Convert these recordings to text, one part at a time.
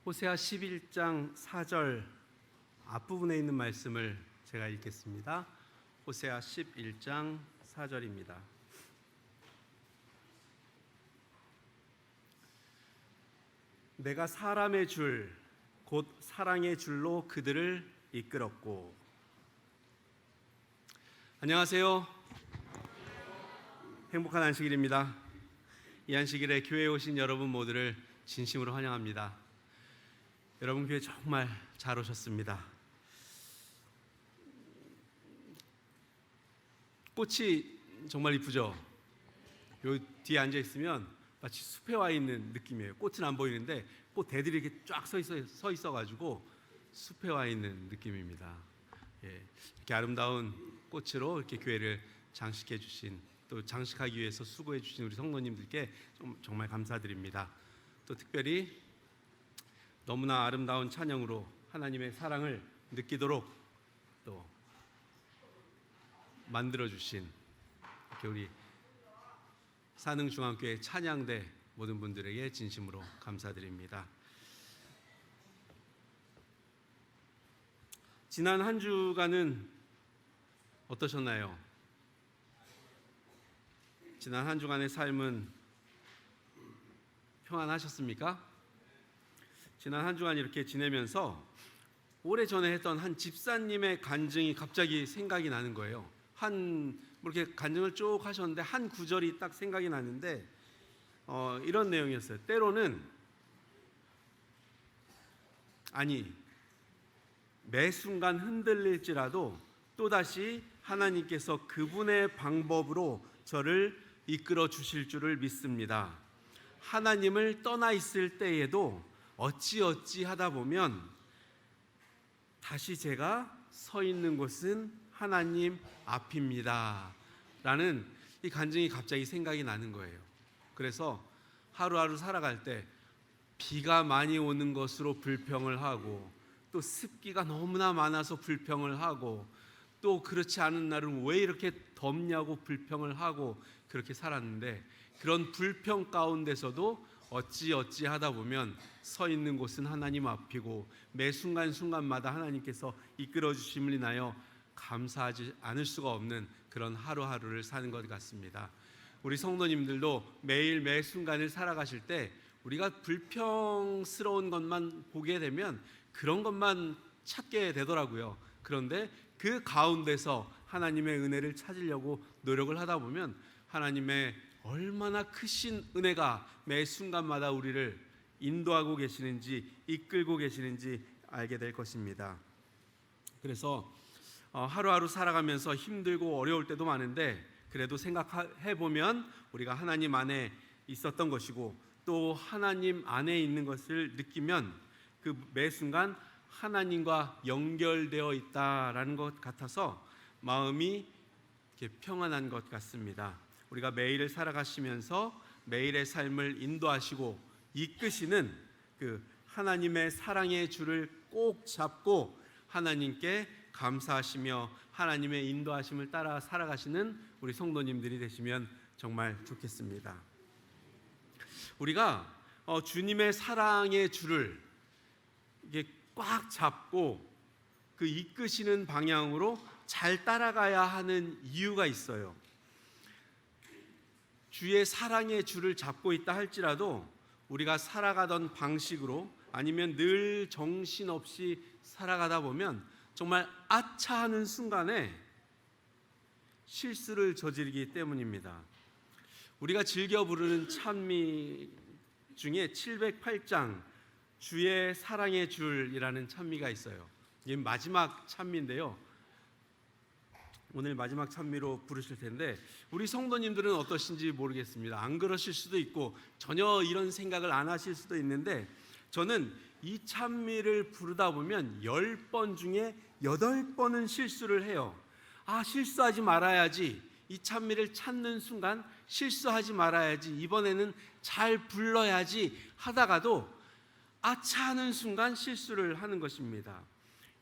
호세아 11장 4절 앞부분에 있는 말씀을 제가 읽겠습니다. 호세아 11장 4절입니다. 내가 사람의 줄, 곧 사랑의 줄로 그들을 이끌었고. 안녕하세요. 행복한 안식일입니다. 이 안식일에 교회에 오신 여러분 모두를 진심으로 환영합니다. 여러분 교회 정말 잘 오셨습니다. 꽃이 정말 이쁘죠? 요 뒤에 앉아 있으면 마치 숲에 와 있는 느낌이에요. 꽃은 안 보이는데 꽃 대들이 이렇게 쫙 서 있어가지고 숲에 와 있는 느낌입니다. 이렇게 아름다운 꽃으로 이렇게 교회를 장식해 주신, 또 장식하기 위해서 수고해 주신 우리 성도님들께 정말 감사드립니다. 또 특별히 너무나 아름다운 찬양으로 하나님의 사랑을 느끼도록 또 만들어주신 이렇게 우리 산흥중앙교회 찬양대 모든 분들에게 진심으로 감사드립니다. 지난 한 주간은 어떠셨나요? 지난 한 주간의 삶은 평안하셨습니까? 지난 한 주간 이렇게 지내면서 오래전에 했던 한 집사님의 간증이 갑자기 생각이 나는 거예요. 이렇게 간증을 쭉 하셨는데 한 구절이 딱 생각이 나는데 이런 내용이었어요. 때로는 매 순간 흔들릴지라도 또다시 하나님께서 그분의 방법으로 저를 이끌어 주실 줄을 믿습니다. 하나님을 떠나 있을 때에도 어찌 하다 보면 다시 제가 서 있는 곳은 하나님 앞입니다 라는 이 간증이 갑자기 생각이 나는 거예요. 그래서 하루하루 살아갈 때 비가 많이 오는 것으로 불평을 하고, 또 습기가 너무나 많아서 불평을 하고, 또 그렇지 않은 날은 왜 이렇게 덥냐고 불평을 하고 그렇게 살았는데, 그런 불평 가운데서도 어찌 하다 보면 서 있는 곳은 하나님 앞이고 매 순간순간마다 하나님께서 이끌어 주심을 인하여 감사하지 않을 수가 없는 그런 하루하루를 사는 것 같습니다. 우리 성도님들도 매일 매 순간을 살아가실 때 우리가 불평스러운 것만 보게 되면 그런 것만 찾게 되더라고요. 그런데 그 가운데서 하나님의 은혜를 찾으려고 노력을 하다 보면 하나님의 얼마나 크신 은혜가 매 순간마다 우리를 인도하고 계시는지, 이끌고 계시는지 알게 될 것입니다. 그래서 하루하루 살아가면서 힘들고 어려울 때도 많은데, 그래도 생각해 보면 우리가 하나님 안에 있었던 것이고 또 하나님 안에 있는 것을 느끼면 그 매 순간 하나님과 연결되어 있다라는 것 같아서 마음이 이렇게 평안한 것 같습니다. 우리가 매일을 살아가시면서 매일의 삶을 인도하시고 이끄시는 그 하나님의 사랑의 줄을 꼭 잡고 하나님께 감사하시며 하나님의 인도하심을 따라 살아가시는 우리 성도님들이 되시면 정말 좋겠습니다. 우리가 주님의 사랑의 줄을 이게 꽉 잡고 그 이끄시는 방향으로 잘 따라가야 하는 이유가 있어요. 주의 사랑의 줄을 잡고 있다 할지라도 우리가 살아가던 방식으로 아니면 늘 정신없이 살아가다 보면 정말 아차하는 순간에 실수를 저지르기 때문입니다. 우리가 즐겨 부르는 찬미 중에 708장 주의 사랑의 줄이라는 찬미가 있어요. 이게 마지막 찬미인데요. 오늘 마지막 찬미로 부르실 텐데 우리 성도님들은 어떠신지 모르겠습니다. 안 그러실 수도 있고 전혀 이런 생각을 안 하실 수도 있는데, 저는 이 찬미를 부르다 보면 10번 중에 8번은 실수를 해요. 실수하지 말아야지, 이 찬미를 찾는 순간 실수하지 말아야지, 이번에는 잘 불러야지 하다가도 아차하는 순간 실수를 하는 것입니다.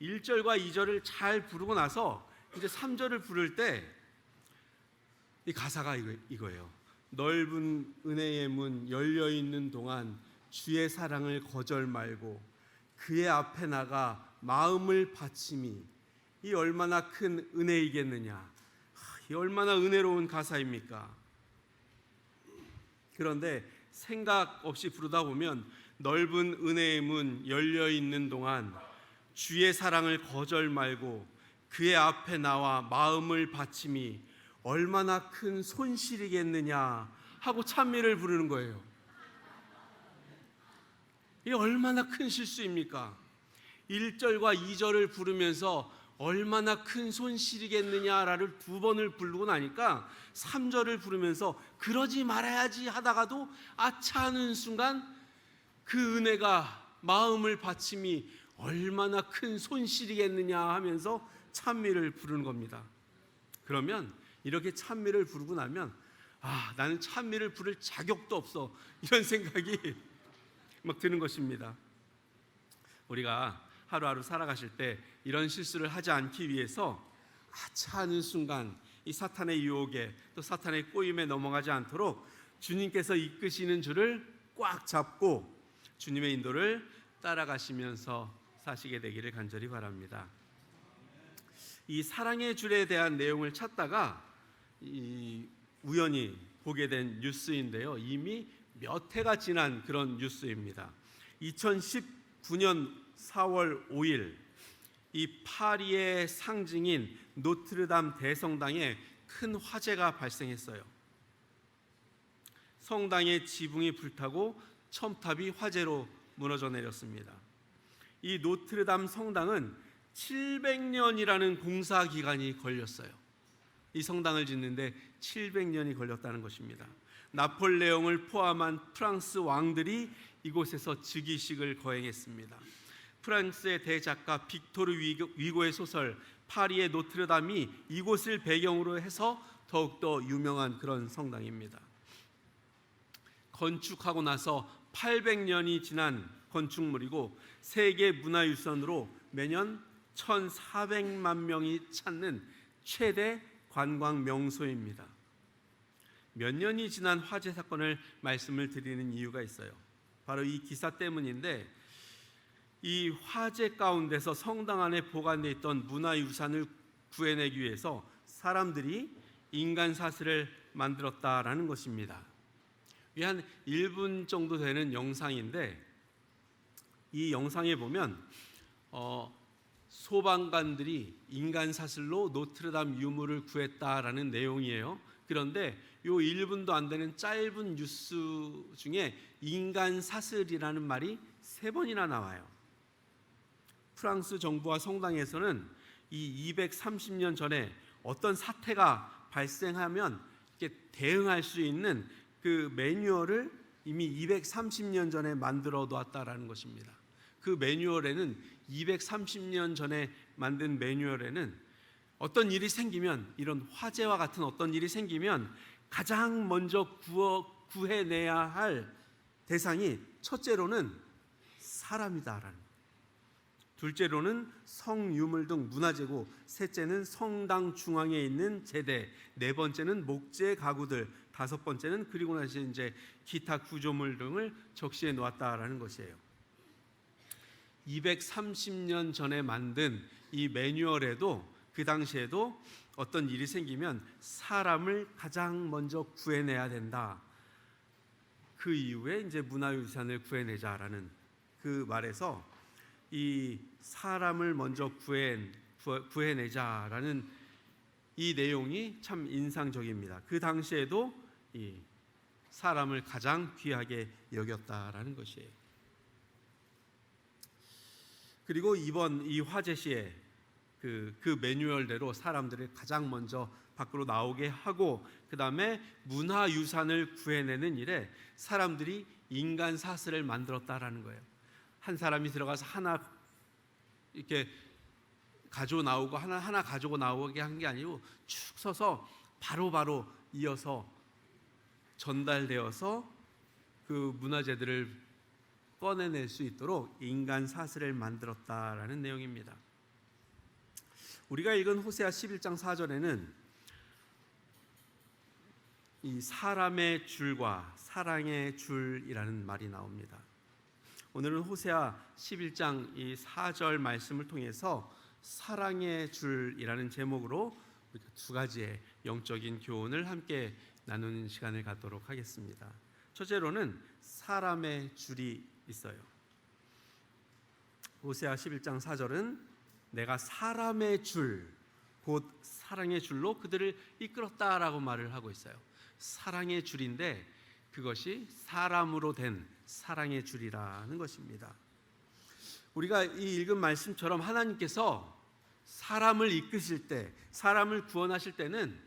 1절과 2절을 잘 부르고 나서 이제 3절을 부를 때 이 가사가 이거예요. 넓은 은혜의 문 열려 있는 동안 주의 사랑을 거절 말고 그의 앞에 나가 마음을 바침이 이 얼마나 큰 은혜이겠느냐. 이 얼마나 은혜로운 가사입니까? 그런데 생각 없이 부르다 보면 넓은 은혜의 문 열려 있는 동안 주의 사랑을 거절 말고 그의 앞에 나와 마음을 바침이 얼마나 큰 손실이겠느냐 하고 찬미를 부르는 거예요. 이게 얼마나 큰 실수입니까? 1절과 2절을 부르면서 얼마나 큰 손실이겠느냐를 2번을 부르고 나니까 3절을 부르면서 그러지 말아야지 하다가도 아차 하는 순간 그 은혜가 마음을 바침이 얼마나 큰 손실이겠느냐 하면서 찬미를 부르는 겁니다. 그러면 이렇게 찬미를 부르고 나면 나는 찬미를 부를 자격도 없어, 이런 생각이 막 드는 것입니다. 우리가 하루하루 살아가실 때 이런 실수를 하지 않기 위해서 아차 하는 순간 이 사탄의 유혹에 또 사탄의 꼬임에 넘어가지 않도록 주님께서 이끄시는 줄을 꽉 잡고 주님의 인도를 따라가시면서 사시게 되기를 간절히 바랍니다. 이 사랑의 줄에 대한 내용을 찾다가 우연히 보게 된 뉴스인데요. 이미 몇 해가 지난 그런 뉴스입니다. 2019년 4월 5일 이 파리의 상징인 노트르담 대성당에 큰 화재가 발생했어요. 성당의 지붕이 불타고 첨탑이 화재로 무너져 내렸습니다. 이 노트르담 성당은 700년이라는 공사 기간이 걸렸어요. 이 성당을 짓는데 700년이 걸렸다는 것입니다. 나폴레옹을 포함한 프랑스 왕들이 이곳에서 즉위식을 거행했습니다. 프랑스의 대작가 빅토르 위고의 소설 파리의 노트르담이 이곳을 배경으로 해서 더욱더 유명한 그런 성당입니다. 건축하고 나서 800년이 지난 건축물이고 세계 문화유산으로 매년 1,400만 명이 찾는 최대 관광 명소입니다. 몇 년이 지난 화재 사건을 말씀을 드리는 이유가 있어요. 바로 이 기사 때문인데, 이 화재 가운데서 성당 안에 보관되어 있던 문화유산을 구해내기 위해서 사람들이 인간 사슬을 만들었다라는 것입니다. 이게 한 1분 정도 되는 영상인데, 이 영상에 보면 소방관들이 인간 사슬로 노트르담 유물을 구했다라는 내용이에요. 그런데 이 1분도 안 되는 짧은 뉴스 중에 인간 사슬이라는 말이 3번이나 나와요. 프랑스 정부와 성당에서는 이 230년 전에 어떤 사태가 발생하면 이렇게 대응할 수 있는 그 매뉴얼을 이미 230년 전에 만들어 놓았다라는 것입니다. 그 매뉴얼에는 230년 전에 만든 매뉴얼에는 어떤 일이 생기면, 이런 화재와 같은 어떤 일이 생기면 가장 먼저 구해내야 할 대상이 첫째로는 사람이다라는, 둘째로는 성유물 등 문화재고, 셋째는 성당 중앙에 있는 제대, 네 번째는 목재 가구들, 다섯 번째는 그리고 나서 이제 기타 구조물 등을 적시해 놓았다라는 것이에요. 230년 전에 만든 이 매뉴얼에도 그 당시에도 어떤 일이 생기면 사람을 가장 먼저 구해내야 된다. 그 이후에 이제 문화유산을 구해내자라는 그 말에서 이 사람을 먼저 구해내자라는 이 내용이 참 인상적입니다. 그 당시에도 이 사람을 가장 귀하게 여겼다라는 것이에요. 그리고 이번 이 화재 시에 그 매뉴얼대로 사람들을 가장 먼저 밖으로 나오게 하고, 그 다음에 문화유산을 구해내는 일에 사람들이 인간 사슬을 만들었다라는 거예요. 한 사람이 들어가서 하나 이렇게 가지고 나오고 하나 가지고 나오게 한 게 아니고 쭉 서서 바로바로 이어서 전달되어서 그 문화재들을 꺼내낼 수 있도록 인간 사슬을 만들었다라는 내용입니다. 우리가 읽은 호세아 11장 4절에는 이 사람의 줄과 사랑의 줄이라는 말이 나옵니다. 오늘은 호세아 11장 이 4절 말씀을 통해서 사랑의 줄이라는 제목으로 두 가지의 영적인 교훈을 함께 나누는 시간을 갖도록 하겠습니다. 첫째로는 사람의 줄이 있어요. 호세아 11장 4절은 내가 사람의 줄, 곧 사랑의 줄로 그들을 이끌었다라고 말을 하고 있어요. 사랑의 줄인데 그것이 사람으로 된 사랑의 줄이라는 것입니다. 우리가 이 읽은 말씀처럼 하나님께서 사람을 이끄실 때, 사람을 구원하실 때는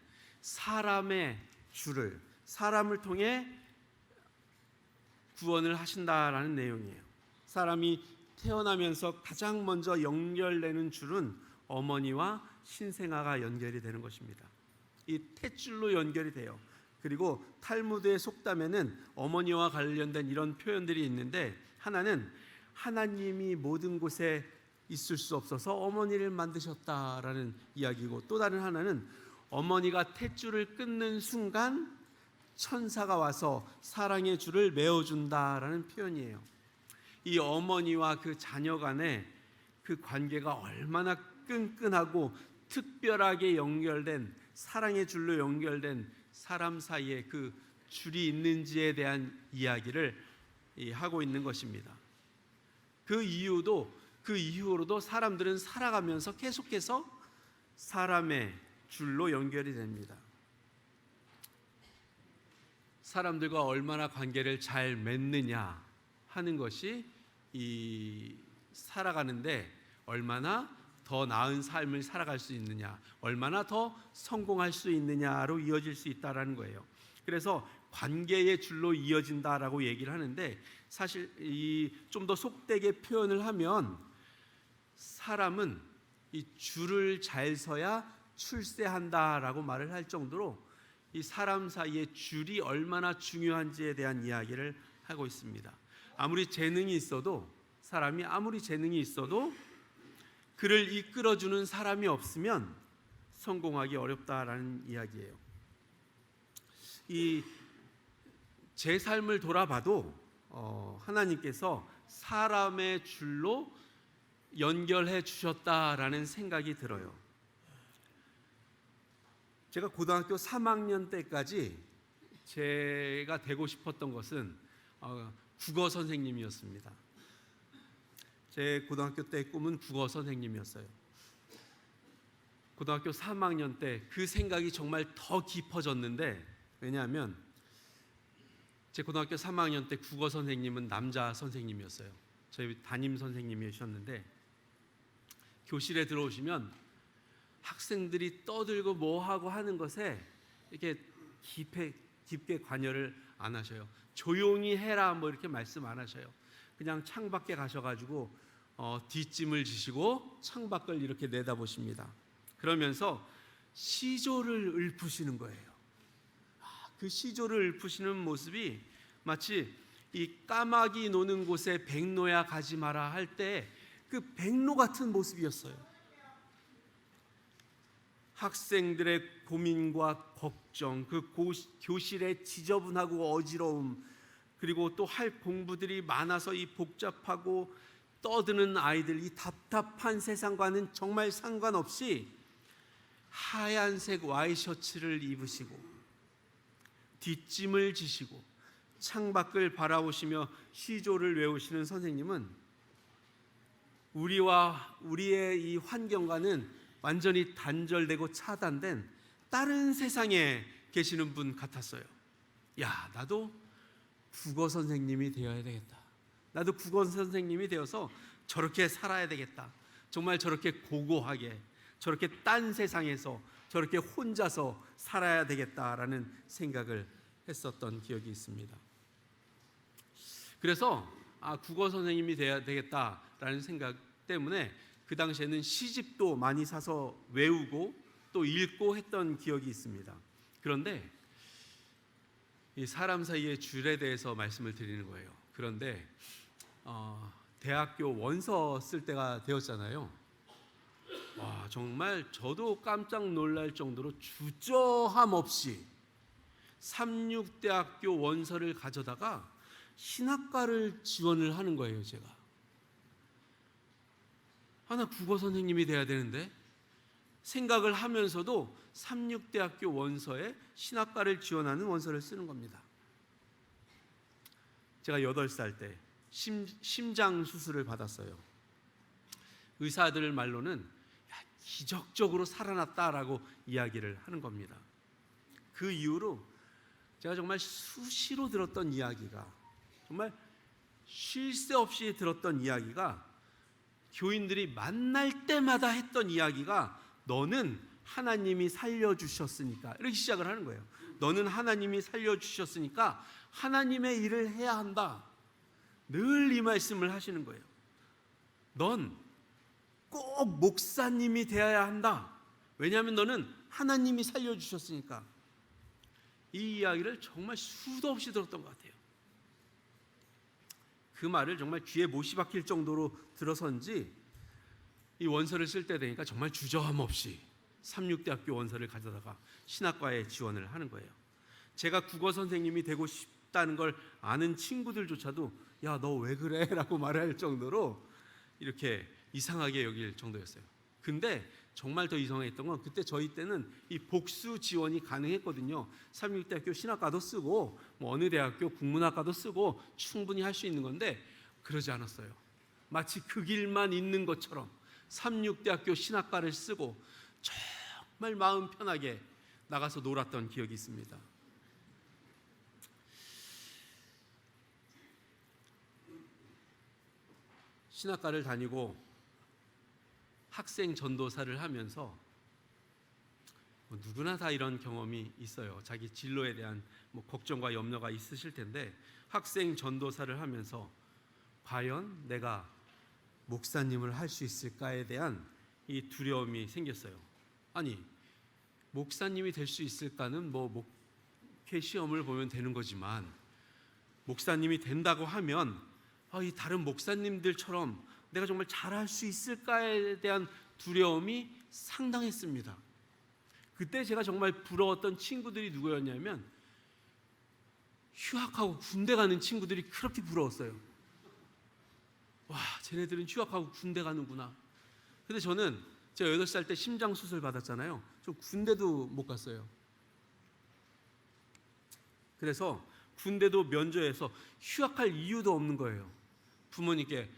사람의 줄을, 사람을 통해 구원을 하신다라는 내용이에요. 사람이 태어나면서 가장 먼저 연결되는 줄은 어머니와 신생아가 연결이 되는 것입니다. 이 탯줄로 연결이 돼요. 그리고 탈무드의 속담에는 어머니와 관련된 이런 표현들이 있는데, 하나는 하나님이 모든 곳에 있을 수 없어서 어머니를 만드셨다라는 이야기고, 또 다른 하나는 어머니가 탯줄을 끊는 순간 천사가 와서 사랑의 줄을 메어준다라는 표현이에요. 이 어머니와 그 자녀 간의 그 관계가 얼마나 끈끈하고 특별하게 연결된, 사랑의 줄로 연결된 사람 사이에 그 줄이 있는지에 대한 이야기를 하고 있는 것입니다. 그 이후로도 사람들은 살아가면서 계속해서 사람의 줄로 연결이 됩니다. 사람들과 얼마나 관계를 잘 맺느냐 하는 것이 이 살아가는데 얼마나 더 나은 삶을 살아갈 수 있느냐, 얼마나 더 성공할 수 있느냐로 이어질 수 있다라는 거예요. 그래서 관계의 줄로 이어진다라고 얘기를 하는데, 사실 이 좀 더 속되게 표현을 하면 사람은 이 줄을 잘 서야 출세한다라고 말을 할 정도로 이 사람 사이의 줄이 얼마나 중요한지에 대한 이야기를 하고 있습니다. 사람이 아무리 재능이 있어도 그를 이끌어주는 사람이 없으면 성공하기 어렵다라는 이야기예요. 제 삶을 돌아봐도 하나님께서 사람의 줄로 연결해 주셨다라는 생각이 들어요. 제가 고등학교 3학년 때까지 제가 되고 싶었던 것은 국어 선생님이었습니다. 제 고등학교 때 꿈은 국어 선생님이었어요. 고등학교 3학년 때 그 생각이 정말 더 깊어졌는데, 왜냐하면 제 고등학교 3학년 때 국어 선생님은 남자 선생님이었어요. 저희 담임 선생님이셨는데, 교실에 들어오시면 학생들이 떠들고 뭐하고 하는 것에 이렇게 깊게 관여를 안 하셔요. 조용히 해라 뭐 이렇게 말씀 안 하셔요. 그냥 창밖에 가셔가지고 뒷짐을 지시고 창밖을 이렇게 내다보십니다. 그러면서 시조를 읊으시는 거예요. 그 시조를 읊으시는 모습이 마치 이 까마귀 노는 곳에 백로야 가지 마라 할 때 그 백로 같은 모습이었어요. 학생들의 고민과 걱정, 그 교실의 지저분하고 어지러움, 그리고 또 할 공부들이 많아서 이 복잡하고 떠드는 아이들, 이 답답한 세상과는 정말 상관없이 하얀색 와이셔츠를 입으시고 뒷짐을 지시고 창밖을 바라보시며 시조를 외우시는 선생님은 우리의 이 환경과는 완전히 단절되고 차단된 다른 세상에 계시는 분 같았어요. 야, 나도 국어 선생님이 되어야 되겠다. 나도 국어 선생님이 되어서 저렇게 살아야 되겠다. 정말 저렇게 고고하게, 저렇게 딴 세상에서 저렇게 혼자서 살아야 되겠다라는 생각을 했었던 기억이 있습니다. 그래서 국어 선생님이 돼야 되겠다라는 생각 때문에 그 당시에는 시집도 많이 사서 외우고 또 읽고 했던 기억이 있습니다. 그런데 이 사람 사이의 줄에 대해서 말씀을 드리는 거예요. 그런데 대학교 원서 쓸 때가 되었잖아요. 와, 정말 저도 깜짝 놀랄 정도로 주저함 없이 삼육대학교 원서를 가져다가 신학과를 지원을 하는 거예요. 제가 하나 국어 선생님이 돼야 되는데 생각을 하면서도 삼육대학교 원서에 신학과를 지원하는 원서를 쓰는 겁니다. 제가 8살 때 심장 수술을 받았어요. 의사들 말로는 기적적으로 살아났다라고 이야기를 하는 겁니다. 그 이후로 제가 정말 수시로 들었던 이야기가, 정말 쉴 새 없이 들었던 이야기가, 교인들이 만날 때마다 했던 이야기가 너는 하나님이 살려주셨으니까, 이렇게 시작을 하는 거예요. 너는 하나님이 살려주셨으니까 하나님의 일을 해야 한다. 늘 이 말씀을 하시는 거예요. 넌 꼭 목사님이 되어야 한다. 왜냐하면 너는 하나님이 살려주셨으니까. 이 이야기를 정말 수도 없이 들었던 것 같아요. 그 말을 정말 귀에 못이 박힐 정도로 들어선지 이 원서를 쓸 때 되니까 정말 주저함 없이 삼육대학교 원서를 가져다가 신학과에 지원을 하는 거예요. 제가 국어 선생님이 되고 싶다는 걸 아는 친구들조차도 야, 너 왜 그래? 라고 말할 정도로 이렇게 이상하게 여길 정도였어요. 근데 정말 더 이상했던 건 그때 저희 때는 이 복수 지원이 가능했거든요. 삼육대학교 신학과도 쓰고 뭐 어느 대학교 국문학과도 쓰고 충분히 할 수 있는 건데 그러지 않았어요. 마치 그 길만 있는 것처럼 삼육대학교 신학과를 쓰고 정말 마음 편하게 나가서 놀았던 기억이 있습니다. 신학과를 다니고 학생 전도사를 하면서 누구나 다 이런 경험이 있어요. 자기 진로에 대한 걱정과 염려가 있으실 텐데 학생 전도사를 하면서 과연 내가 목사님을 할 수 있을까에 대한 이 두려움이 생겼어요. 아니, 목사님이 될 수 있을까는 목회 시험을 보면 되는 거지만 목사님이 된다고 하면 이 다른 목사님들처럼 내가 정말 잘할 수 있을까에 대한 두려움이 상당했습니다. 그때 제가 정말 부러웠던 친구들이 누구였냐면 휴학하고 군대 가는 친구들이 그렇게 부러웠어요. 와, 쟤네들은 휴학하고 군대 가는구나. 근데 저는 제가 8살 때 심장 수술 받았잖아요. 저 군대도 못 갔어요. 그래서 군대도 면제해서 휴학할 이유도 없는 거예요. 부모님께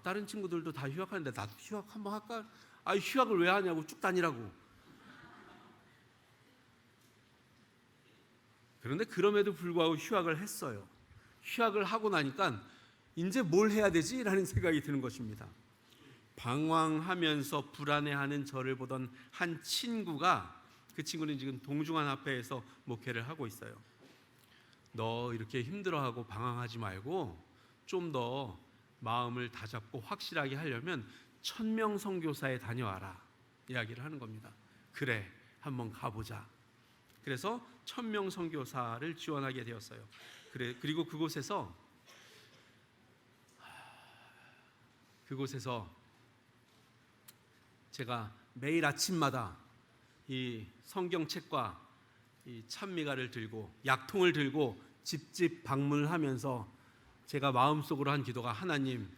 다른 친구들도 다 휴학하는데 나도 휴학 한번 할까? 휴학을 왜 하냐고, 쭉 다니라고. 그런데 그럼에도 불구하고 휴학을 했어요. 휴학을 하고 나니까 이제 뭘 해야 되지? 라는 생각이 드는 것입니다. 방황하면서 불안해하는 저를 보던 한 친구가, 그 친구는 지금 동중한합회에서 목회를 하고 있어요. 너 이렇게 힘들어하고 방황하지 말고 좀 더 마음을 다잡고 확실하게 하려면 천명 선교사에 다녀와라 이야기를 하는 겁니다. 그래, 한번 가보자. 그래서 천명 선교사를 지원하게 되었어요. 그리고 그곳에서 제가 매일 아침마다 이 성경책과 이 찬미가를 들고 약통을 들고 집집 방문하면서 제가 마음속으로 한 기도가, 하나님,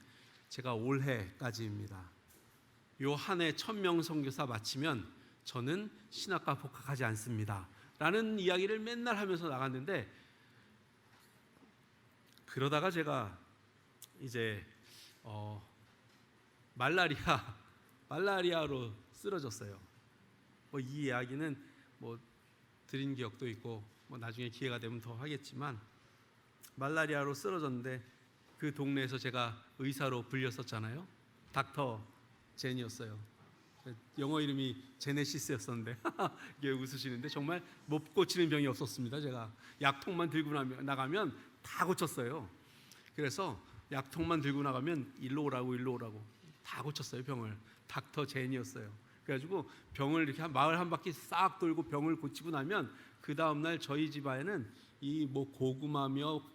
제가 올해까지입니다. 요 한 해 천명 선교사 마치면 저는 신학과 복학하지 않습니다. 라는 이야기를 맨날 하면서 나갔는데, 그러다가 제가 이제 말라리아로 쓰러졌어요. 이 이야기는 드린 기억도 있고 나중에 기회가 되면 더 하겠지만, 말라리아로 쓰러졌는데 그 동네에서 제가 의사로 불렸었잖아요. 닥터 제니였어요. 영어 이름이 제네시스였었는데 이게 웃으시는데 정말 못 고치는 병이 없었습니다. 제가 약통만 들고 나가면 다 고쳤어요. 그래서 약통만 들고 나가면 일로 오라고 다 고쳤어요. 병을. 닥터 제니였어요. 그래가지고 병을 이렇게 마을 한 바퀴 싹 돌고 병을 고치고 나면 그 다음날 저희 집안에는 이 고구마며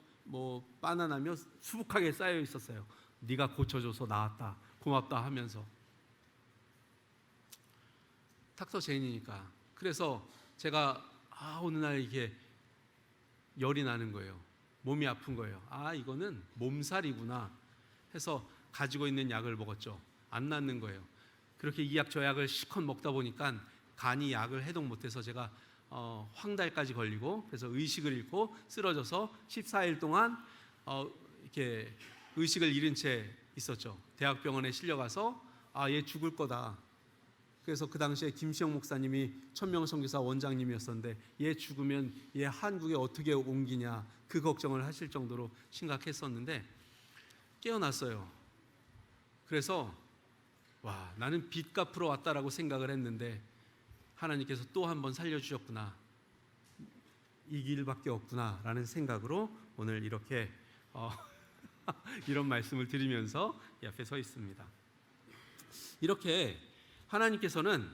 바나나며 수북하게 쌓여 있었어요. 네가 고쳐줘서 나았다, 고맙다 하면서. 닥터 제인이니까. 그래서 제가 어느 날 이게 열이 나는 거예요. 몸이 아픈 거예요. 아, 이거는 몸살이구나 해서 가지고 있는 약을 먹었죠. 안 낫는 거예요. 그렇게 이 약 저 약을 실컷 먹다 보니까 간이 약을 해독 못해서 제가 황달까지 걸리고, 그래서 의식을 잃고 쓰러져서 14일 동안 이렇게 의식을 잃은 채 있었죠. 대학병원에 실려가서 얘 죽을 거다. 그래서 그 당시에 김시영 목사님이 천명선교사 원장님이었었는데 얘 죽으면 얘 한국에 어떻게 옮기냐, 그 걱정을 하실 정도로 심각했었는데 깨어났어요. 그래서 나는 빚 갚으러 왔다라고 생각을 했는데 하나님께서 또 한 번 살려주셨구나, 이 길밖에 없구나 라는 생각으로 오늘 이렇게 이런 말씀을 드리면서 이 앞에 서 있습니다. 이렇게 하나님께서는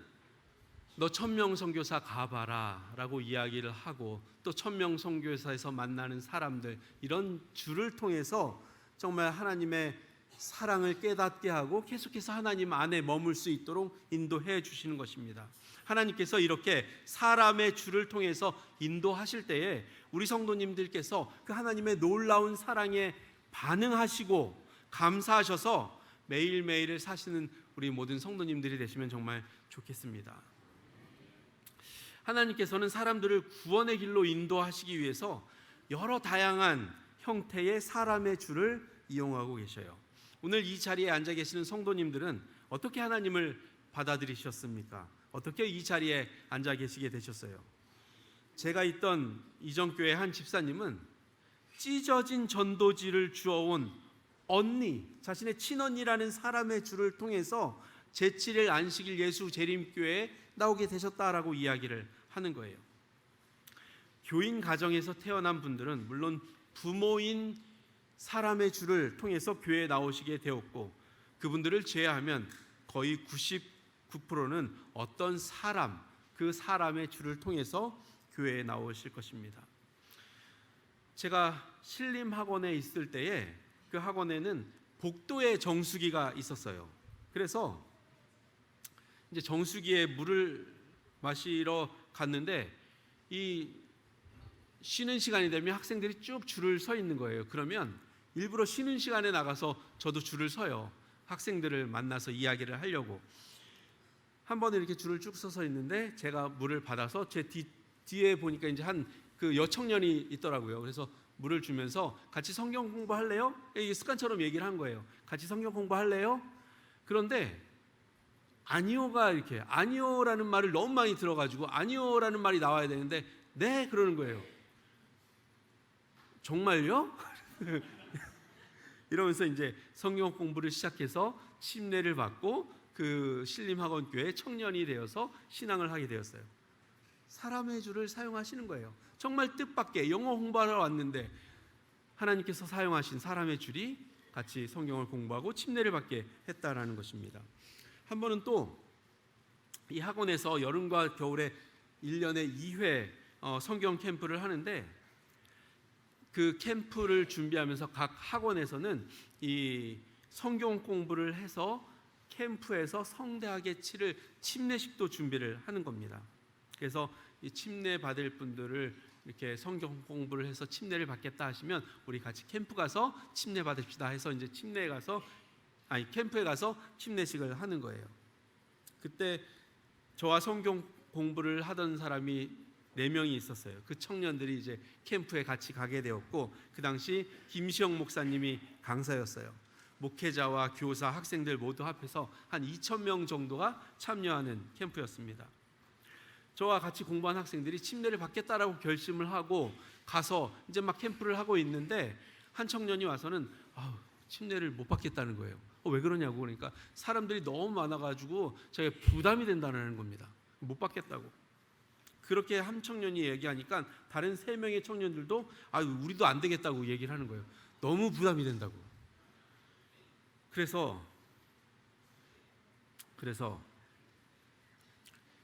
너 천명선교사 가봐라 라고 이야기를 하고, 또 천명선교사에서 만나는 사람들, 이런 줄을 통해서 정말 하나님의 사랑을 깨닫게 하고 계속해서 하나님 안에 머물 수 있도록 인도해 주시는 것입니다. 하나님께서 이렇게 사람의 줄을 통해서 인도하실 때에 우리 성도님들께서 그 하나님의 놀라운 사랑에 반응하시고 감사하셔서 매일매일을 사시는 우리 모든 성도님들이 되시면 정말 좋겠습니다. 하나님께서는 사람들을 구원의 길로 인도하시기 위해서 여러 다양한 형태의 사람의 줄을 이용하고 계셔요. 오늘 이 자리에 앉아 계시는 성도님들은 어떻게 하나님을 받아들이셨습니까? 어떻게 이 자리에 앉아 계시게 되셨어요? 제가 있던 이전교회 한 집사님은 찢어진 전도지를 주워온 언니, 자신의 친언니라는 사람의 줄을 통해서 제7일 안식일 예수 재림교회에 나오게 되셨다라고 이야기를 하는 거예요. 교인 가정에서 태어난 분들은 물론 부모인 사람의 줄을 통해서 교회에 나오시게 되었고, 그분들을 제외하면 거의 99%는 어떤 사람, 그 사람의 줄을 통해서 교회에 나오실 것입니다. 제가 신림학원에 있을 때에 그 학원에는 복도에 정수기가 있었어요. 그래서 이제 정수기에 물을 마시러 갔는데 이 쉬는 시간이 되면 학생들이 쭉 줄을 서 있는 거예요. 그러면 일부러 쉬는 시간에 나가서 저도 줄을 서요. 학생들을 만나서 이야기를 하려고. 한 번은 이렇게 줄을 쭉 서서 있는데 제가 물을 받아서 제 뒤에 보니까 이제 한 그 여청년이 있더라고요. 그래서 물을 주면서 같이 성경 공부할래요? 이게 습관처럼 얘기를 한 거예요. 같이 성경 공부할래요? 그런데 아니요가 이렇게 아니요라는 말을 너무 많이 들어가지고 아니요라는 말이 나와야 되는데 네 그러는 거예요. 정말요? 이러면서 이제 성경 공부를 시작해서 침례를 받고 그 신림학원교회 청년이 되어서 신앙을 하게 되었어요. 사람의 줄을 사용하시는 거예요. 정말 뜻밖의 영어 공부하러 왔는데 하나님께서 사용하신 사람의 줄이 같이 성경을 공부하고 침례를 받게 했다라는 것입니다. 한 번은 또 이 학원에서 여름과 겨울에 1년에 2회 성경 캠프를 하는데, 그 캠프를 준비하면서 각 학원에서는 이 성경 공부를 해서 캠프에서 성대하게 치를 침례식도 준비를 하는 겁니다. 그래서 이 침례 받을 분들을 이렇게 성경 공부를 해서 침례를 받겠다 하시면 우리 같이 캠프 가서 침례 받읍시다 해서 이제 캠프에 가서 침례식을 하는 거예요. 그때 저와 성경 공부를 하던 사람이 4명이 있었어요. 그 청년들이 이제 캠프에 같이 가게 되었고, 그 당시 김시영 목사님이 강사였어요. 목회자와 교사, 학생들 모두 합해서 한 2,000명 정도가 참여하는 캠프였습니다. 저와 같이 공부한 학생들이 침례를 받겠다라고 결심을 하고 가서 이제 막 캠프를 하고 있는데 한 청년이 와서는 침례를 못 받겠다는 거예요. 왜 그러냐고. 그러니까 사람들이 너무 많아가지고 제가 부담이 된다는 겁니다. 못 받겠다고. 그렇게 한 청년이 얘기하니까 다른 3명의 청년들도 우리도 안 되겠다고 얘기를 하는 거예요. 너무 부담이 된다고. 그래서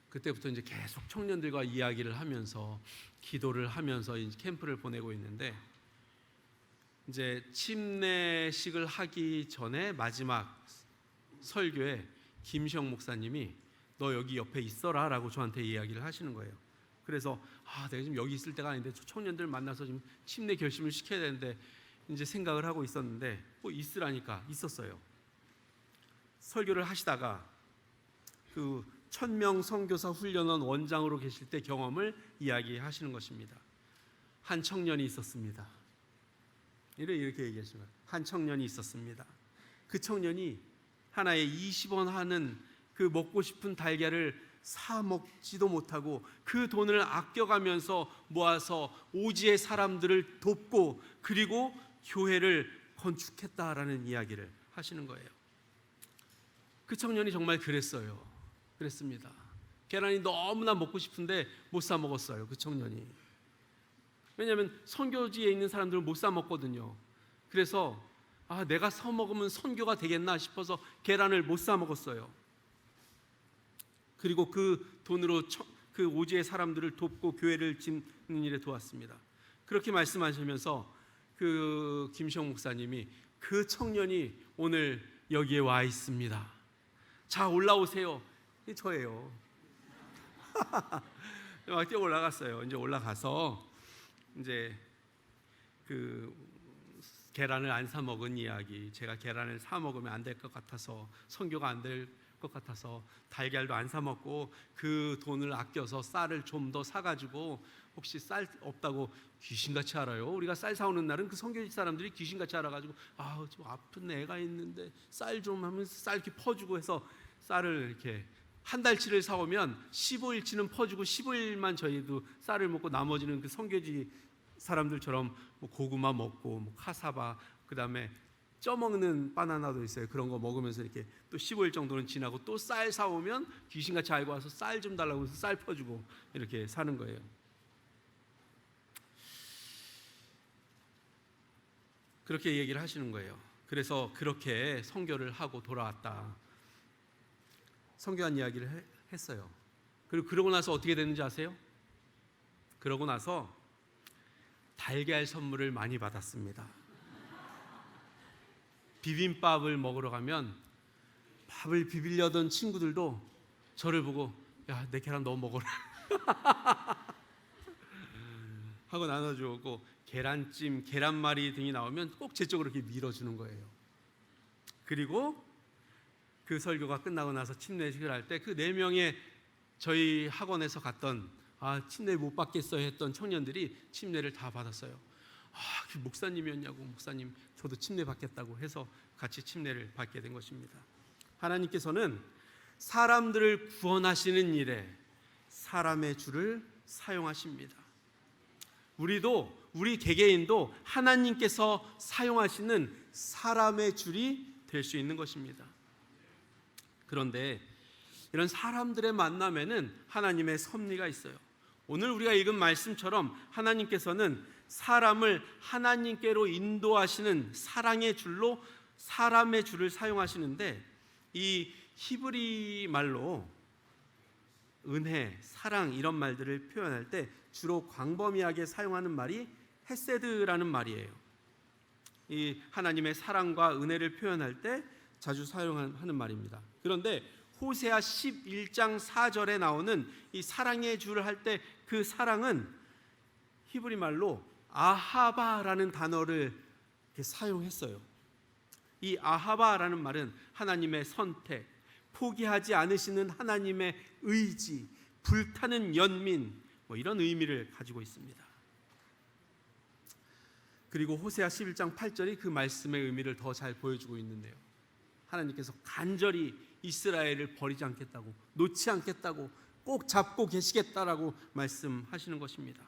그때부터 이제 계속 청년들과 이야기를 하면서 기도를 하면서 이제 캠프를 보내고 있는데, 이제 침례식을 하기 전에 마지막 설교에 김시영 목사님이 너 여기 옆에 있어라 라고 저한테 이야기를 하시는 거예요. 그래서 내가 지금 여기 있을 때가 아닌데 저 청년들 만나서 지금 침례 결심을 시켜야 되는데 이제 생각을 하고 있었는데 있으라니까 있었어요. 설교를 하시다가 그 1000명 선교사 훈련원 원장으로 계실 때 경험을 이야기하시는 것입니다. 한 청년이 있었습니다. 이렇게 얘기하시면 한 청년이 있었습니다. 그 청년이 하나에 20원 하는 그 먹고 싶은 달걀을 사 먹지도 못하고 그 돈을 아껴가면서 모아서 오지의 사람들을 돕고 그리고 교회를 건축했다라는 이야기를 하시는 거예요. 그 청년이 정말 그랬습니다. 계란이 너무나 먹고 싶은데 못 사 먹었어요. 그 청년이. 왜냐하면 선교지에 있는 사람들은 못 사 먹거든요. 그래서 내가 사 먹으면 선교가 되겠나 싶어서 계란을 못 사 먹었어요. 그리고 그 돈으로 그 오지의 사람들을 돕고 교회를 짓는 일에 도왔습니다. 그렇게 말씀하시면서 그 김시영 목사님이 그 청년이 오늘 여기에 와 있습니다. 자, 올라오세요. 이게 저예요. 막 뛰어 올라갔어요. 이제 올라가서 이제 그 계란을 안 사 먹은 이야기, 제가 계란을 사 먹으면 안 될 것 같아서, 선교가 안 될 것 같아서 달걀도 안 사 먹고 그 돈을 아껴서 쌀을 좀 더 사가지고, 혹시 쌀 없다고 귀신같이 알아요. 우리가 쌀 사오는 날은 그 선교지 사람들이 귀신같이 알아가지고 좀 아픈 애가 있는데 쌀 좀 하면 쌀 이렇게 퍼주고 해서 쌀을 이렇게 한 달치를 사오면 15일치는 퍼주고 15일만 저희도 쌀을 먹고 나머지는 그 선교지 사람들처럼 고구마 먹고 카사바, 그 다음에 쪄먹는 바나나도 있어요. 그런 거 먹으면서 이렇게 또 15일 정도는 지나고 또 쌀 사오면 귀신같이 알고 와서 쌀 좀 달라고 해서 쌀 퍼주고 이렇게 사는 거예요. 그렇게 얘기를 하시는 거예요. 그래서 그렇게 선교를 하고 돌아왔다. 선교한 이야기를 했어요. 그리고 그러고 나서 어떻게 됐는지 아세요? 그러고 나서 달걀 선물을 많이 받았습니다. 비빔밥을 먹으러 가면 밥을 비비려던 친구들도 저를 보고 야, 내 계란 너 먹어라 하고 나눠주고, 계란찜, 계란말이 등이 나오면 꼭 제 쪽으로 이렇게 밀어주는 거예요. 그리고 그 설교가 끝나고 나서 침례식을 할 때 그 4명의 저희 학원에서 갔던 침례 못 받겠어요 했던 청년들이 침례를 다 받았어요. 그 목사님이었냐고, 목사님 저도 침례 받겠다고 해서 같이 침례를 받게 된 것입니다. 하나님께서는 사람들을 구원하시는 일에 사람의 줄을 사용하십니다. 우리 개개인도 하나님께서 사용하시는 사람의 줄이 될 수 있는 것입니다. 그런데 이런 사람들의 만남에는 하나님의 섭리가 있어요. 오늘 우리가 읽은 말씀처럼 하나님께서는 사람을 하나님께로 인도하시는 사랑의 줄로 사람의 줄을 사용하시는데, 이 히브리 말로 은혜, 사랑 이런 말들을 표현할 때 주로 광범위하게 사용하는 말이 헤세드라는 말이에요. 이 하나님의 사랑과 은혜를 표현할 때 자주 사용하는 말입니다. 그런데 호세아 11장 4절에 나오는 이 사랑의 줄을 할 때 그 사랑은 히브리 말로 아하바라는 단어를 이렇게 사용했어요. 이 아하바라는 말은 하나님의 선택, 포기하지 않으시는 하나님의 의지, 불타는 연민, 이런 의미를 가지고 있습니다. 그리고 호세아 11장 8절이 그 말씀의 의미를 더 잘 보여주고 있는데요. 하나님께서 간절히 이스라엘을 버리지 않겠다고, 놓지 않겠다고, 꼭 잡고 계시겠다라고 말씀하시는 것입니다.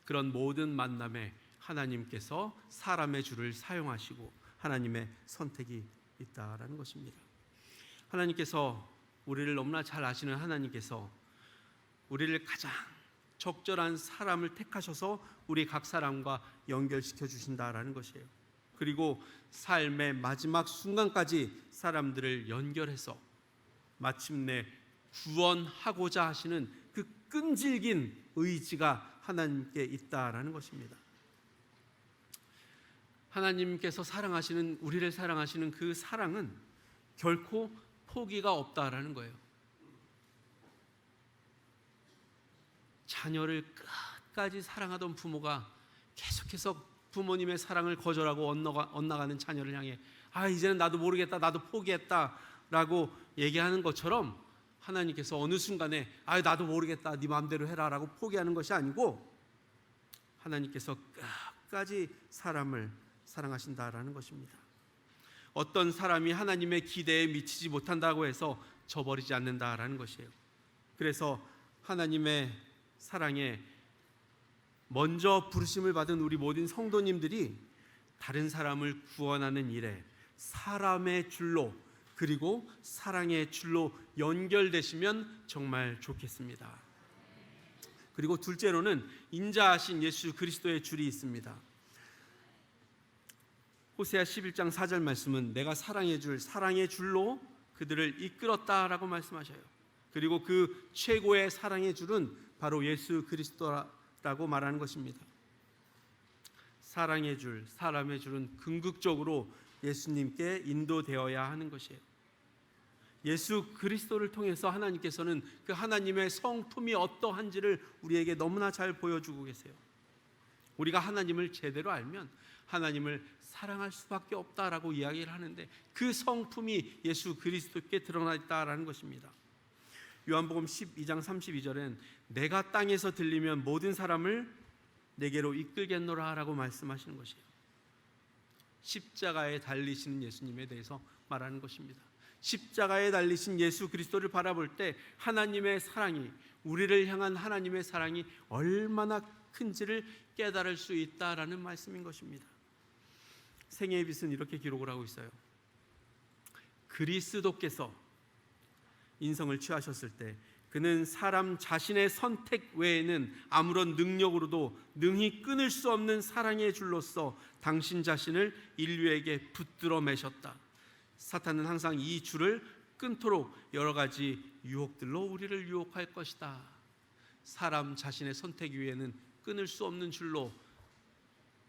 그런 모든 만남에 하나님께서 사람의 줄을 사용하시고 하나님의 선택이 있다라는 것입니다. 하나님께서, 우리를 너무나 잘 아시는 하나님께서 우리를 가장 적절한 사람을 택하셔서 우리 각 사람과 연결시켜 주신다라는 것이에요. 그리고 삶의 마지막 순간까지 사람들을 연결해서 마침내 구원하고자 하시는 그 끈질긴 의지가 하나님께 있다라는 것입니다. 하나님께서 사랑하시는, 우리를 사랑하시는 그 사랑은 결코 포기가 없다라는 거예요. 자녀를 끝까지 사랑하던 부모가 계속해서 부모님의 사랑을 거절하고 엇나가는 자녀를 향해 이제는 나도 모르겠다, 나도 포기했다 라고 얘기하는 것처럼 하나님께서 어느 순간에 나도 모르겠다, 네 마음대로 해라 라고 포기하는 것이 아니고 하나님께서 끝까지 사람을 사랑하신다라는 것입니다. 어떤 사람이 하나님의 기대에 미치지 못한다고 해서 저버리지 않는다라는 것이에요. 그래서 하나님의 사랑에 먼저 부르심을 받은 우리 모든 성도님들이 다른 사람을 구원하는 일에 사람의 줄로 그리고 사랑의 줄로 연결되시면 정말 좋겠습니다. 그리고 둘째로는 인자하신 예수 그리스도의 줄이 있습니다. 호세아 11장 4절 말씀은 내가 사랑의 줄로 그들을 이끌었다라고 말씀하셔요. 그리고 그 최고의 사랑의 줄은 바로 예수 그리스도라고 말하는 것입니다. 사랑의 줄, 사람의 줄은 궁극적으로 예수님께 인도되어야 하는 것이에요. 예수 그리스도를 통해서 하나님께서는 그 하나님의 성품이 어떠한지를 우리에게 너무나 잘 보여주고 계세요. 우리가 하나님을 제대로 알면 하나님을 사랑할 수밖에 없다라고 이야기를 하는데 그 성품이 예수 그리스도께 드러나 있다라는 것입니다. 요한복음 12장 32절엔 내가 땅에서 들리면 모든 사람을 내게로 이끌겠노라 라고 말씀하시는 것이에요. 십자가에 달리시는 예수님에 대해서 말하는 것입니다. 십자가에 달리신 예수 그리스도를 바라볼 때 하나님의 사랑이, 우리를 향한 하나님의 사랑이 얼마나 큰지를 깨달을 수 있다라는 말씀인 것입니다. 생애의 빛은 이렇게 기록을 하고 있어요. 그리스도께서 인성을 취하셨을 때 그는 사람 자신의 선택 외에는 아무런 능력으로도 능히 끊을 수 없는 사랑의 줄로서 당신 자신을 인류에게 붙들어 매셨다. 사탄은 항상 이 줄을 끊도록 여러 가지 유혹들로 우리를 유혹할 것이다. 사람 자신의 선택 위에는 끊을 수 없는 줄로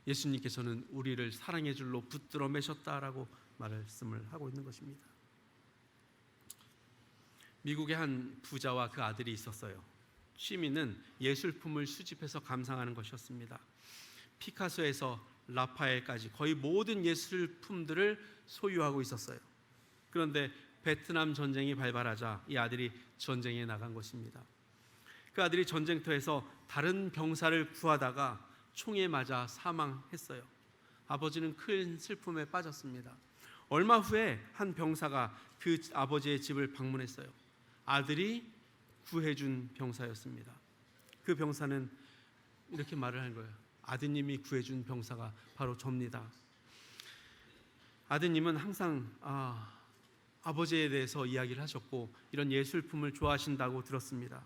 예수님께서는 우리를 사랑의 줄로 붙들어 매셨다라고 말씀을 하고 있는 것입니다. 미국의 한 부자와 그 아들이 있었어요. 취미는 예술품을 수집해서 감상하는 것이었습니다. 피카소에서 라파엘까지 거의 모든 예술품들을 소유하고 있었어요. 그런데 베트남 전쟁이 발발하자 이 아들이 전쟁에 나간 것입니다. 그 아들이 전쟁터에서 다른 병사를 구하다가 총에 맞아 사망했어요. 아버지는 큰 슬픔에 빠졌습니다. 얼마 후에 한 병사가 그 아버지의 집을 방문했어요. 아들이 구해준 병사였습니다. 그 병사는 이렇게 말을 한 거예요. 아드님이 구해준 병사가 바로 접니다. 아드님은 항상 아버지에 대해서 이야기를 하셨고 이런 예술품을 좋아하신다고 들었습니다.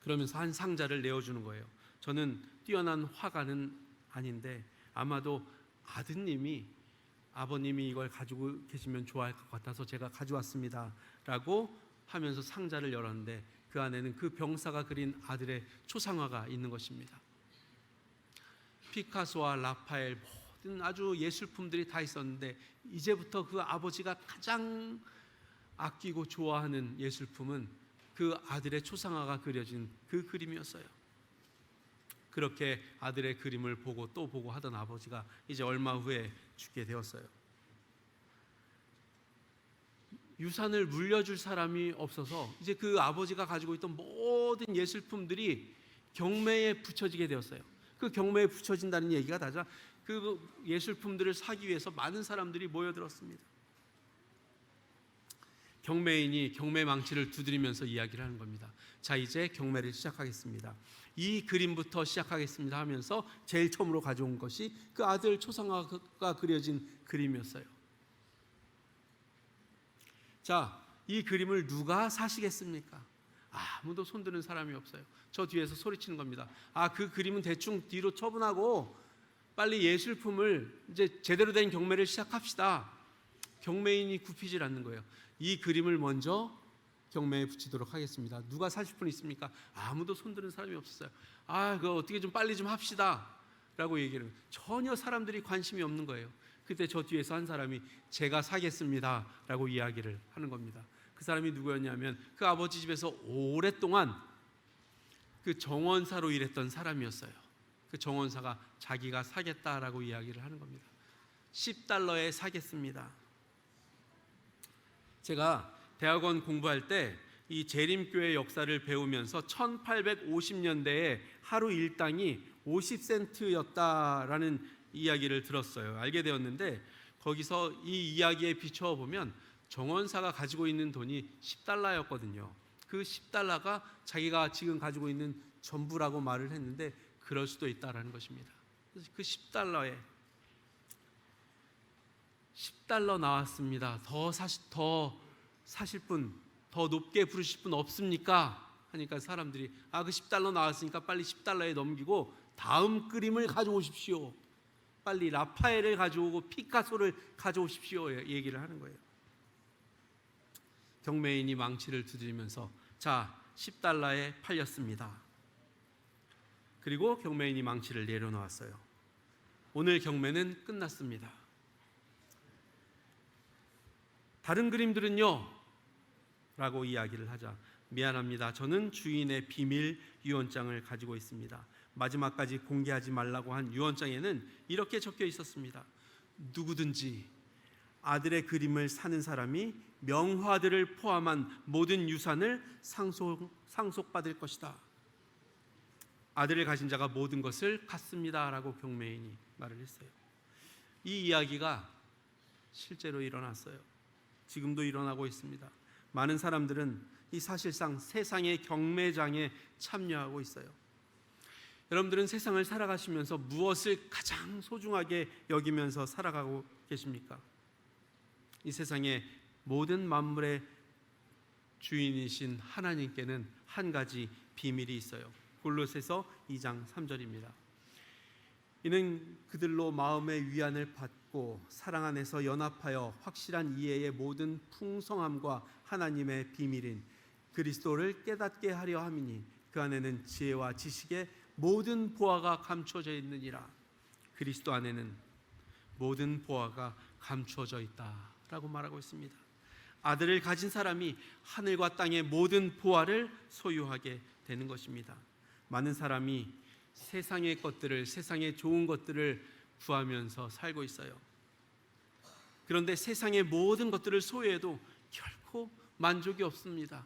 그러면서 한 상자를 내어주는 거예요. 저는 뛰어난 화가는 아닌데 아마도 아버님이 이걸 가지고 계시면 좋아할 것 같아서 제가 가져왔습니다 라고 하면서 상자를 열었는데 그 안에는 그 병사가 그린 아들의 초상화가 있는 것입니다. 피카소와 라파엘 모든 아주 예술품들이 다 있었는데 이제부터 그 아버지가 가장 아끼고 좋아하는 예술품은 그 아들의 초상화가 그려진 그 그림이었어요. 그렇게 아들의 그림을 보고 또 보고 하던 아버지가 이제 얼마 후에 죽게 되었어요. 유산을 물려줄 사람이 없어서 이제 그 아버지가 가지고 있던 모든 예술품들이 경매에 붙여지게 되었어요. 그 경매에 붙여진다는 얘기가 나자 그 예술품들을 사기 위해서 많은 사람들이 모여들었습니다. 경매인이 경매 망치를 두드리면서 이야기를 하는 겁니다. 자, 이제 경매를 시작하겠습니다. 이 그림부터 시작하겠습니다 하면서 제일 처음으로 가져온 것이 그 아들 초상화가 그려진 그림이었어요. 자, 이 그림을 누가 사시겠습니까? 아무도 손드는 사람이 없어요. 저 뒤에서 소리치는 겁니다. 그 그림은 대충 뒤로 처분하고 빨리 예술품을 이제 제대로 된 경매를 시작합시다. 경매인이 굽히질 않는 거예요. 이 그림을 먼저 경매에 붙이도록 하겠습니다. 누가 사실 분 있습니까? 아무도 손드는 사람이 없었어요. 그거 어떻게 좀 빨리 좀 합시다 라고 얘기를 해요. 전혀 사람들이 관심이 없는 거예요. 그때 저 뒤에서 한 사람이 제가 사겠습니다 라고 이야기를 하는 겁니다. 그 사람이 누구였냐면 그 아버지 집에서 오랫동안 그 정원사로 일했던 사람이었어요. 그 정원사가 자기가 사겠다라고 이야기를 하는 겁니다. 10달러에 사겠습니다. 제가 대학원 공부할 때 이 재림교회 역사를 배우면서 1850년대에 하루 일당이 50센트였다라는 이야기를 들었어요. 알게 되었는데 거기서 이 이야기에 비추어 보면 정원사가 가지고 있는 돈이 10달러였거든요. 그 10달러가 자기가 지금 가지고 있는 전부라고 말을 했는데 그럴 수도 있다라는 것입니다. 그래서 그 10달러에 10달러 나왔습니다. 더 사실 분, 더 높게 부르실 분 없습니까? 하니까 사람들이 그 10달러 나왔으니까 빨리 10달러에 넘기고 다음 그림을 가져오십시오. 빨리 라파엘을 가져오고 피카소를 가져오십시오. 얘기를 하는 거예요. 경매인이 망치를 두드리면서 자, 10달러에 팔렸습니다. 그리고 경매인이 망치를 내려놓았어요. 오늘 경매는 끝났습니다. 다른 그림들은요? 라고 이야기를 하자 미안합니다. 저는 주인의 비밀 유언장을 가지고 있습니다. 마지막까지 공개하지 말라고 한 유언장에는 이렇게 적혀 있었습니다. 누구든지 아들의 그림을 사는 사람이 명화들을 포함한 모든 유산을 상속받을 것이다. 아들을 가진 자가 모든 것을 갖습니다. 라고 경매인이 말을 했어요. 이 이야기가 실제로 일어났어요. 지금도 일어나고 있습니다. 많은 사람들은 이 사실상 세상의 경매장에 참여하고 있어요. 여러분들은 세상을 살아가시면서 무엇을 가장 소중하게 여기면서 살아가고 계십니까? 이 세상의 모든 만물의 주인이신 하나님께는 한 가지 비밀이 있어요. 골로새서 2장 3절입니다. 이는 그들로 마음의 위안을 받고 사랑 안에서 연합하여 확실한 이해의 모든 풍성함과 하나님의 비밀인 그리스도를 깨닫게 하려 함이니 그 안에는 지혜와 지식의 모든 보화가 감춰져 있느니라. 그리스도 안에는 모든 보화가 감춰져 있다라고 말하고 있습니다. 아들을 가진 사람이 하늘과 땅의 모든 보화를 소유하게 되는 것입니다. 많은 사람이 세상의 것들을, 세상의 좋은 것들을 구하면서 살고 있어요. 그런데 세상의 모든 것들을 소유해도 결코 만족이 없습니다.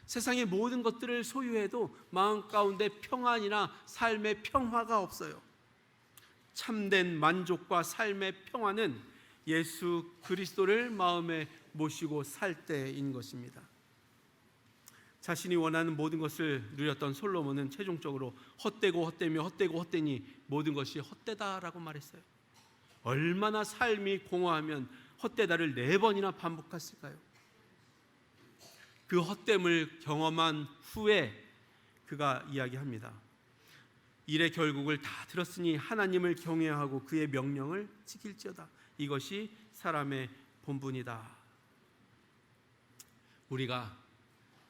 세상의 모든 것들을 소유해도 마음 가운데 평안이나 삶의 평화가 없어요. 참된 만족과 삶의 평화는 예수 그리스도를 마음에 모시고 살 때인 것입니다. 자신이 원하는 모든 것을 누렸던 솔로몬은 최종적으로 헛되고 헛되며 헛되고 헛되니 모든 것이 헛되다라고 말했어요. 얼마나 삶이 공허하면 헛되다를 4번이나 반복했을까요? 그 헛됨을 경험한 후에 그가 이야기합니다. 일의 결국을 다 들었으니 하나님을 경외하고 그의 명령을 지킬지어다. 이것이 사람의 본분이다. 우리가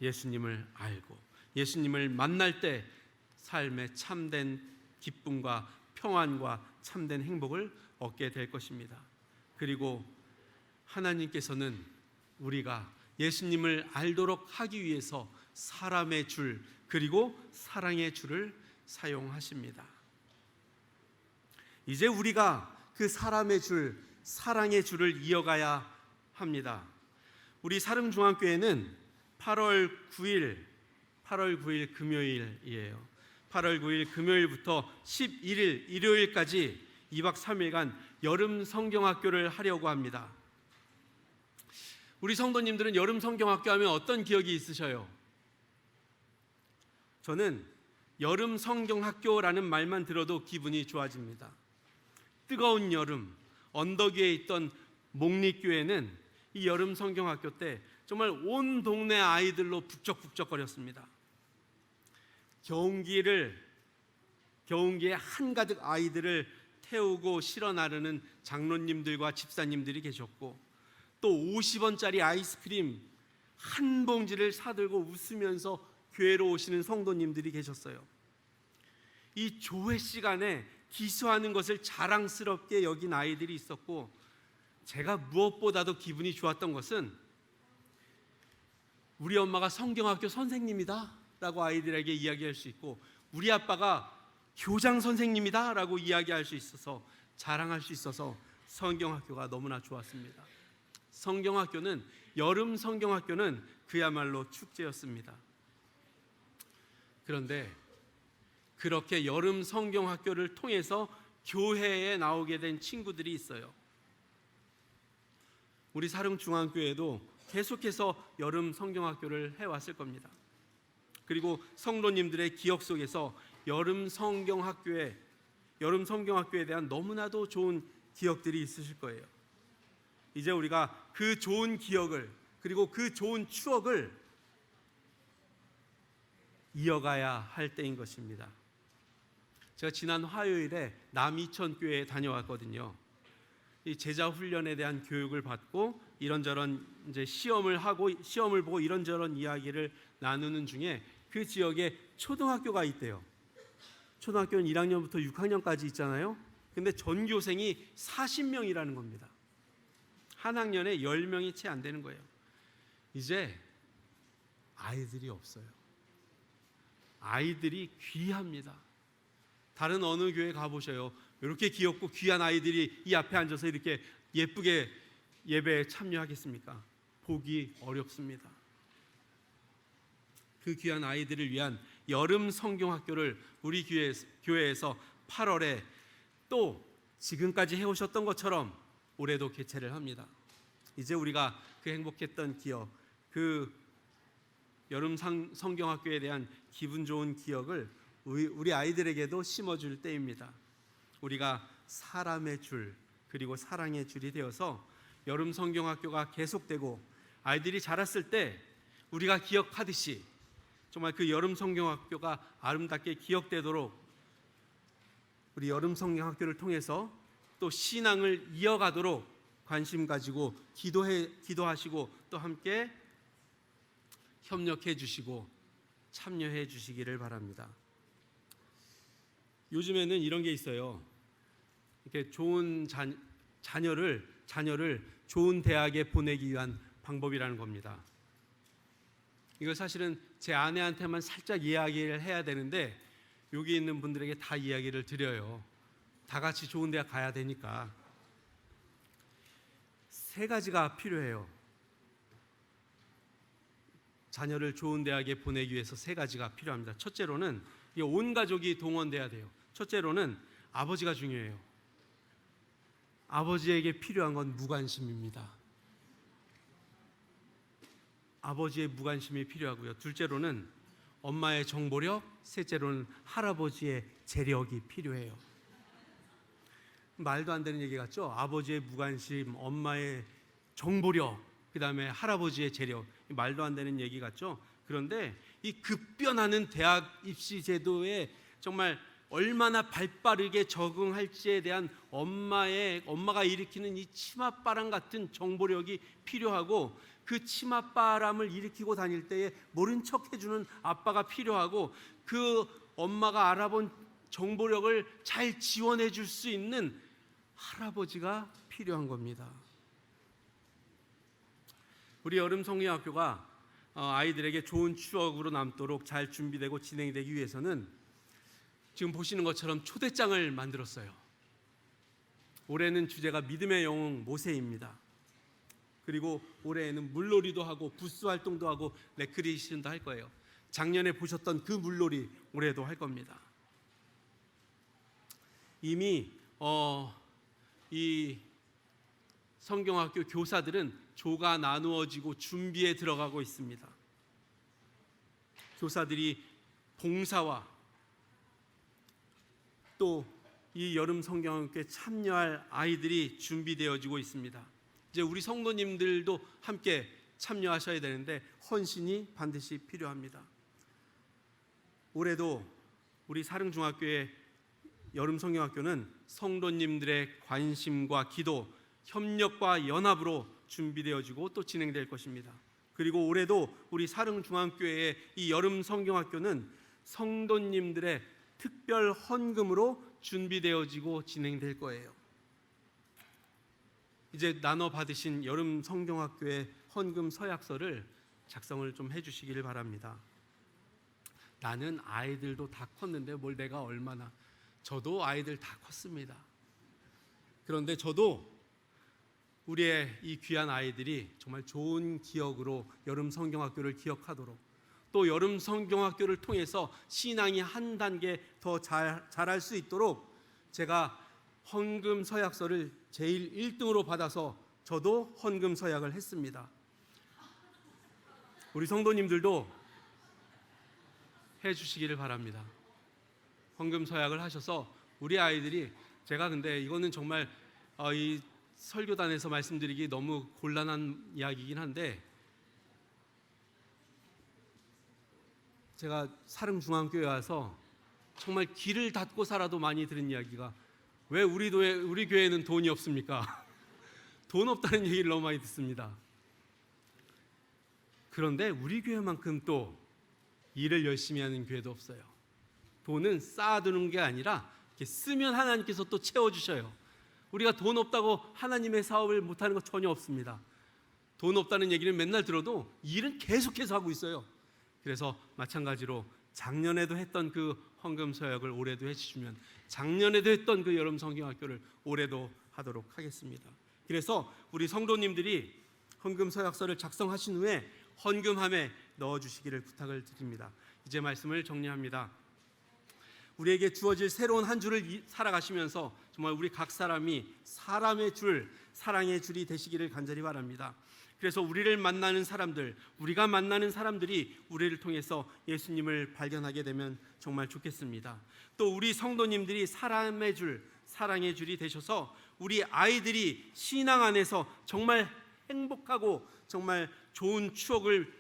예수님을 알고 예수님을 만날 때 삶의 참된 기쁨과 평안과 참된 행복을 얻게 될 것입니다. 그리고 하나님께서는 우리가 예수님을 알도록 하기 위해서 사람의 줄 그리고 사랑의 줄을 사용하십니다. 이제 우리가 그 사람의 줄, 사랑의 줄을 이어가야 합니다. 우리 사릉중앙교회는 8월 9일 금요일이에요. 8월 9일 금요일부터 11일 일요일까지 2박 3일간 여름 성경학교를 하려고 합니다. 우리 성도님들은 여름 성경학교 하면 어떤 기억이 있으셔요? 저는 여름 성경학교라는 말만 들어도 기분이 좋아집니다. 뜨거운 여름, 언덕 위에 있던 목리교회는 이 여름 성경학교 때 정말 온 동네 아이들로 북적북적거렸습니다. 겨운기에 한가득 아이들을 태우고 실어 나르는 장로님들과 집사님들이 계셨고 또 50원짜리 아이스크림 한 봉지를 사들고 웃으면서 교회로 오시는 성도님들이 계셨어요. 이 조회 시간에 기수하는 것을 자랑스럽게 여긴 아이들이 있었고 제가 무엇보다도 기분이 좋았던 것은 우리 엄마가 성경학교 선생님이다 라고 아이들에게 이야기할 수 있고, 우리 아빠가 교장 선생님이다 라고 이야기할 수 있어서, 자랑할 수 있어서 성경학교가 너무나 좋았습니다. 성경학교는, 여름 성경학교는 그야말로 축제였습니다. 그런데 그렇게 여름 성경학교를 통해서 교회에 나오게 된 친구들이 있어요. 우리 사릉중앙교회도 계속해서 여름 성경학교를 해왔을 겁니다. 그리고 성도님들의 기억 속에서 여름 성경학교에 대한 너무나도 좋은 기억들이 있으실 거예요. 이제 우리가 그 좋은 기억을, 그리고 그 좋은 추억을 이어가야 할 때인 것입니다. 제가 지난 화요일에 남이천교회에 다녀왔거든요. 이 제자 훈련에 대한 교육을 받고 이런저런 이제 시험을 보고 이런저런 이야기를 나누는 중에 그 지역에 초등학교가 있대요. 초등학교는 1학년부터 6학년까지 있잖아요. 근데 전교생이 40명이라는 겁니다. 한 학년에 10명이 채 안 되는 거예요. 이제 아이들이 없어요. 아이들이 귀합니다. 다른 어느 교회 가보셔요. 이렇게 귀엽고 귀한 아이들이 이 앞에 앉아서 이렇게 예쁘게 예배에 참여하겠습니까? 보기 어렵습니다. 그 귀한 아이들을 위한 여름 성경학교를 우리 교회에서 8월에 또 지금까지 해오셨던 것처럼 올해도 개최를 합니다. 이제 우리가 그 행복했던 기억, 그 여름 성경학교에 대한 기분 좋은 기억을 우리 아이들에게도 심어줄 때입니다. 우리가 사람의 줄, 그리고 사랑의 줄이 되어서 여름 성경학교가 계속되고 아이들이 자랐을 때 우리가 기억하듯이 정말 그 여름 성경학교가 아름답게 기억되도록 우리 여름 성경학교를 통해서 또 신앙을 이어가도록 관심 가지고 기도하시고 또 함께 협력해 주시고 참여해 주시기를 바랍니다. 요즘에는 이런 게 있어요. 이렇게 좋은 자녀를 좋은 대학에 보내기 위한 방법이라는 겁니다. 이걸 사실은 제 아내한테만 살짝 이야기를 해야 되는데 여기 있는 분들에게 다 이야기를 드려요. 다 같이 좋은 대학 가야 되니까. 3가지가 필요해요. 자녀를 좋은 대학에 보내기 위해서 3가지가 필요합니다. 첫째로는 온 가족이 동원돼야 돼요. 첫째로는 아버지가 중요해요. 아버지에게 필요한 건 무관심입니다. 아버지의 무관심이 필요하고요. 둘째로는 엄마의 정보력, 셋째로는 할아버지의 재력이 필요해요. 말도 안 되는 얘기 같죠? 아버지의 무관심, 엄마의 정보력, 그 다음에 할아버지의 재력, 말도 안 되는 얘기 같죠? 그런데 이 급변하는 대학 입시 제도에 정말 얼마나 발빠르게 적응할지에 대한 엄마가 일으키는 이 치맛바람 같은 정보력이 필요하고, 그 치맛바람을 일으키고 다닐 때에 모른 척 해주는 아빠가 필요하고, 그 엄마가 알아본 정보력을 잘 지원해 줄 수 있는 할아버지가 필요한 겁니다. 우리 여름 성경학교가 아이들에게 좋은 추억으로 남도록 잘 준비되고 진행되기 위해서는 지금 보시는 것처럼 초대장을 만들었어요. 올해는 주제가 믿음의 영웅 모세입니다. 그리고 올해에는 물놀이도 하고 부스 활동도 하고 레크리에이션도 할 거예요. 작년에 보셨던 그 물놀이 올해도 할 겁니다. 이미 이 성경학교 교사들은 조가 나누어지고 준비에 들어가고 있습니다. 교사들이 봉사와 또 이 여름 성경학교에 참여할 아이들이 준비되어지고 있습니다. 이제 우리 성도님들도 함께 참여하셔야 되는데 헌신이 반드시 필요합니다. 올해도 우리 사릉중학교의 여름 성경학교는 성도님들의 관심과 기도, 협력과 연합으로 준비되어지고 또 진행될 것입니다. 그리고 올해도 우리 사릉중앙교회의 이 여름 성경학교는 성도님들의 특별 헌금으로 준비되어지고 진행될 거예요. 이제 나눠 받으신 여름 성경학교의 헌금 서약서를 작성을 좀 해주시기를 바랍니다. 나는 아이들도 다 컸는데 뭘 내가 얼마나. 저도 아이들 다 컸습니다. 그런데 저도 우리의 이 귀한 아이들이 정말 좋은 기억으로 여름 성경학교를 기억하도록, 또 여름 성경학교를 통해서 신앙이 한 단계 더 자랄 수 있도록 제가 헌금 서약서를 제일 1등으로 받아서 저도 헌금 서약을 했습니다. 우리 성도님들도 해주시기를 바랍니다. 헌금 서약을 하셔서 우리 아이들이, 제가 근데 이거는 정말 이 설교단에서 말씀드리기 너무 곤란한 이야기이긴 한데, 제가 사릉중앙교회 와서 정말 길을 닫고 살아도 많이 들은 이야기가, 왜 우리 교회는 돈이 없습니까? 돈 없다는 얘기를 너무 많이 듣습니다. 그런데 우리 교회만큼 또 일을 열심히 하는 교회도 없어요. 돈은 쌓아두는 게 아니라 이렇게 쓰면 하나님께서 또 채워주셔요. 우리가 돈 없다고 하나님의 사업을 못하는 거 전혀 없습니다. 돈 없다는 얘기는 맨날 들어도 일은 계속해서 하고 있어요. 그래서 마찬가지로 작년에도 했던 그 헌금 서약을 올해도 해주시면, 작년에도 했던 그 여름 성경학교를 올해도 하도록 하겠습니다. 그래서 우리 성도님들이 헌금 서약서를 작성하신 후에 헌금함에 넣어주시기를 부탁을 드립니다. 이제 말씀을 정리합니다. 우리에게 주어질 새로운 한 주를 살아가시면서 정말 우리 각 사람이 사람의 줄, 사랑의 줄이 되시기를 간절히 바랍니다. 그래서 우리를 만나는 사람들, 우리가 만나는 사람들이 우리를 통해서 예수님을 발견하게 되면 정말 좋겠습니다. 또 우리 성도님들이 사람의 줄, 사랑의 줄이 되셔서 우리 아이들이 신앙 안에서 정말 행복하고 정말 좋은 추억을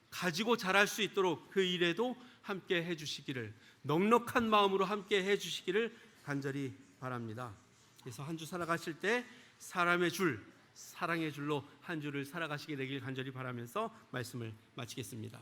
가지고 자랄 수 있도록 그 일에도 함께 해주시기를, 넉넉한 마음으로 함께 해주시기를 간절히 바랍니다. 그래서 한 주 살아가실 때 사람의 줄, 사랑의 줄로 한 주를 살아가시게 되길 간절히 바라면서 말씀을 마치겠습니다.